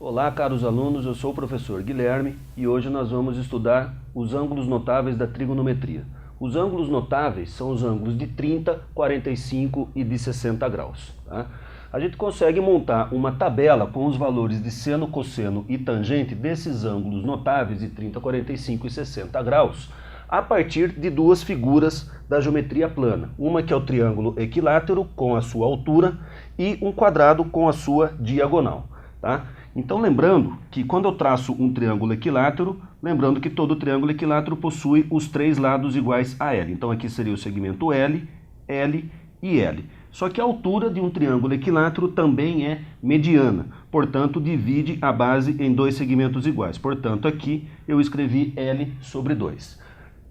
Olá, caros alunos, eu sou o professor Guilherme e hoje nós vamos estudar os ângulos notáveis da trigonometria. Os ângulos notáveis são os ângulos de 30, 45 e de 60 graus. Tá? A gente consegue montar uma tabela com os valores de seno, cosseno e tangente desses ângulos notáveis de 30, 45 e 60 graus a partir de duas figuras da geometria plana. Uma que é o triângulo equilátero com a sua altura e um quadrado com a sua diagonal. Tá? Então lembrando que quando eu traço um triângulo equilátero, lembrando que todo triângulo equilátero possui os três lados iguais a L. Então aqui seria o segmento L, L e L. Só que a altura de um triângulo equilátero também é mediana, portanto divide a base em dois segmentos iguais. Portanto aqui eu escrevi L sobre 2.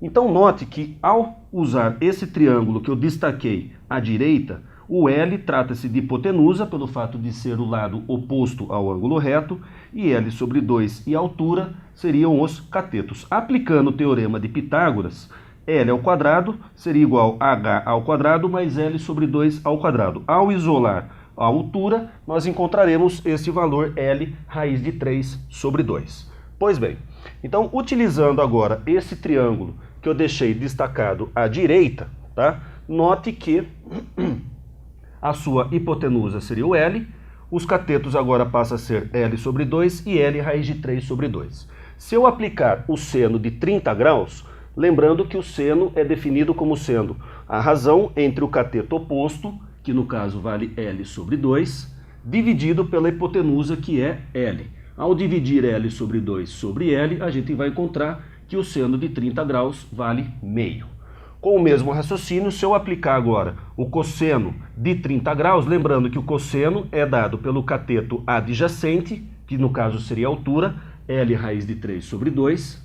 Então note que ao usar esse triângulo que eu destaquei à direita, o L trata-se de hipotenusa, pelo fato de ser o lado oposto ao ângulo reto, e L sobre 2 e altura seriam os catetos. Aplicando o teorema de Pitágoras, L ao quadrado seria igual a H ao quadrado mais L sobre 2 ao quadrado. Ao isolar a altura, nós encontraremos esse valor L raiz de 3 sobre 2. Pois bem, então utilizando agora esse triângulo que eu deixei destacado à direita, tá? Note que a sua hipotenusa seria o L, os catetos agora passam a ser L sobre 2 e L raiz de 3 sobre 2. Se eu aplicar o seno de 30 graus, lembrando que o seno é definido como sendo a razão entre o cateto oposto, que no caso vale L sobre 2, dividido pela hipotenusa, que é L. Ao dividir L sobre 2 sobre L, a gente vai encontrar que o seno de 30 graus vale meio. Com o mesmo raciocínio, se eu aplicar agora o cosseno de 30 graus, lembrando que o cosseno é dado pelo cateto adjacente, que no caso seria a altura, L raiz de 3 sobre 2,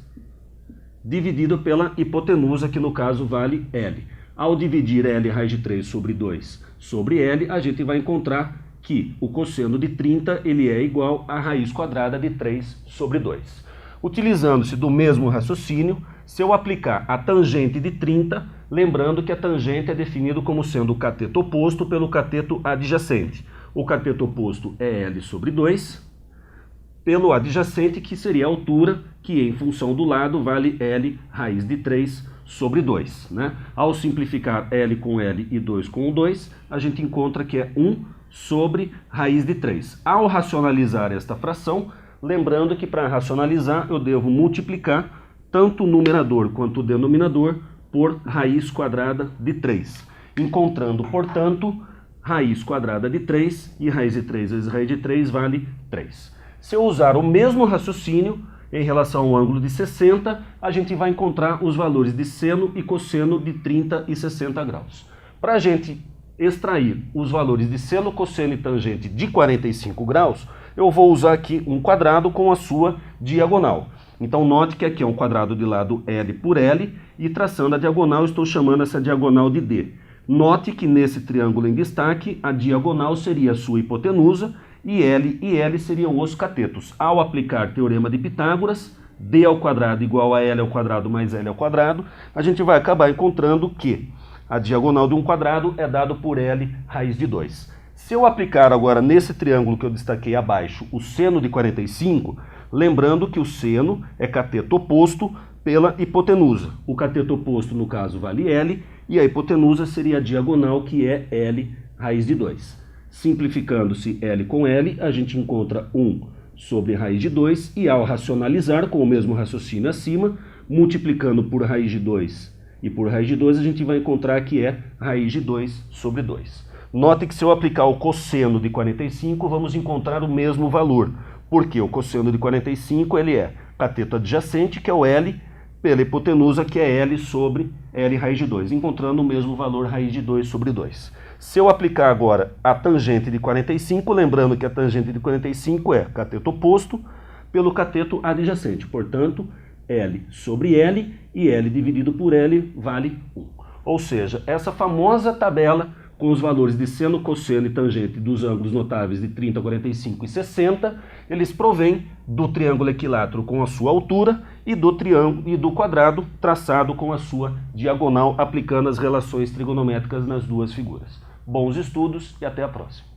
dividido pela hipotenusa, que no caso vale L. Ao dividir L raiz de 3 sobre 2 sobre L, a gente vai encontrar que o cosseno de 30 ele é igual à raiz quadrada de 3 sobre 2. Utilizando-se do mesmo raciocínio, se eu aplicar a tangente de 30, lembrando que a tangente é definido como sendo o cateto oposto pelo cateto adjacente. O cateto oposto é L sobre 2, pelo adjacente, que seria a altura, que em função do lado vale L raiz de 3 sobre 2. Né? Ao simplificar L com L e 2 com 2, a gente encontra que é 1 sobre raiz de 3. Ao racionalizar esta fração, lembrando que para racionalizar eu devo multiplicar tanto o numerador quanto o denominador por raiz quadrada de 3. Encontrando, portanto, raiz quadrada de 3 e raiz de 3 vezes raiz de 3 vale 3. Se eu usar o mesmo raciocínio em relação ao ângulo de 60, a gente vai encontrar os valores de seno e cosseno de 30 e 60 graus. Para a gente extrair os valores de seno, cosseno e tangente de 45 graus, eu vou usar aqui um quadrado com a sua diagonal. Então note que aqui é um quadrado de lado L por L e traçando a diagonal estou chamando essa diagonal de D. Note que nesse triângulo em destaque a diagonal seria a sua hipotenusa e L seriam os catetos. Ao aplicar teorema de Pitágoras, D ao quadrado igual a L ao quadrado mais L ao quadrado, a gente vai acabar encontrando que a diagonal de um quadrado é dado por L raiz de 2. Se eu aplicar agora nesse triângulo que eu destaquei abaixo o seno de 45, lembrando que o seno é cateto oposto pela hipotenusa. O cateto oposto, no caso, vale L, e a hipotenusa seria a diagonal, que é L raiz de 2. Simplificando-se L com L, a gente encontra 1 sobre raiz de 2, e ao racionalizar, com o mesmo raciocínio acima, multiplicando por raiz de 2 e por raiz de 2, a gente vai encontrar que é raiz de 2 sobre 2. Note que se eu aplicar o cosseno de 45, vamos encontrar o mesmo valor, porque o cosseno de 45 ele é cateto adjacente, que é o L, pela hipotenusa, que é L sobre L raiz de 2, encontrando o mesmo valor raiz de 2 sobre 2. Se eu aplicar agora a tangente de 45, lembrando que a tangente de 45 é cateto oposto pelo cateto adjacente, portanto, L sobre L e L dividido por L vale 1. Ou seja, essa famosa tabela com os valores de seno, cosseno e tangente dos ângulos notáveis de 30, 45 e 60, eles provêm do triângulo equilátero com a sua altura e do triângulo e do quadrado traçado com a sua diagonal, aplicando as relações trigonométricas nas duas figuras. Bons estudos e até a próxima.